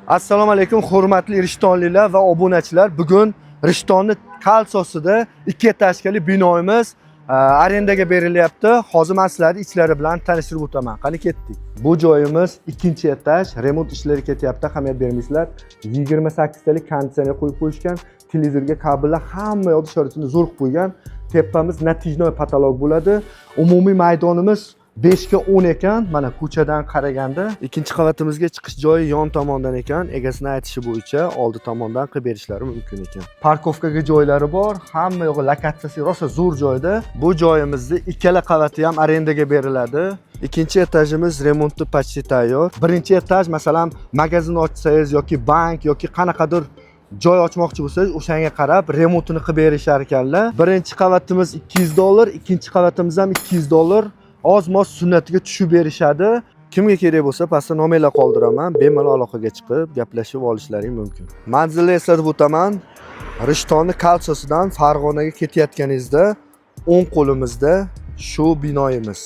Assalomu alaykum hurmatli Rishtonliklar va obunachilar. Bugun Rishtonni Kalsosida 2 etajli binoyimiz arendaga berilyapti. Hozir men sizlarni ichlari bilan tanishtirib o'taman. Qani ketdik. Bu joyimiz 2-etaj, remont ishlari ketyapti. Ahamiyat bermaysizlar. 28 talik konditsioner qo'yib qo'yishgan, televizorga kabellar hamma yoqda sharoitini zo'r qilib qo'ygan. Tepamiz natijnoy patolog bo'ladi. Umumiy maydonimiz 5 ga 10 ekan. Mana ko'chadan qaraganda ikkinchi qavatimizga chiqish joyi yon tomondan ekan. Egasini aytishi bo'yicha oldi tomondan qilib berishlari mumkin ekan. Parkovkaga joylari bor. Hamma yo'g'i lokatsiyasi rosa zo'r joyda. Bu joyimizni ikkala qavati ham arendaga beriladi. Ikkinchi etajimiz remontni почти tayyor. Birinchi etaj masalan magazin ochsangiz yoki bank yoki qanaqadir joy ochmoqchi bo'lsangiz, o'shanga qarab remontini qilib berishar ekanlar. Birinchi qavatimiz $200, ikkinchi qavatimiz ham $200. Oz-moz sunnatiga tushib berishadi. Kimga kerak bo'lsa, pastda nomerlar qoldiraman. Bemalol aloqaga chiqib, gaplashib olishlaring mumkin. Manzilni eslatib o'taman. Rishtonni Kalsosidan Farg'onaga ketayotganingizda o'ng qo'limizda shu binoyimiz.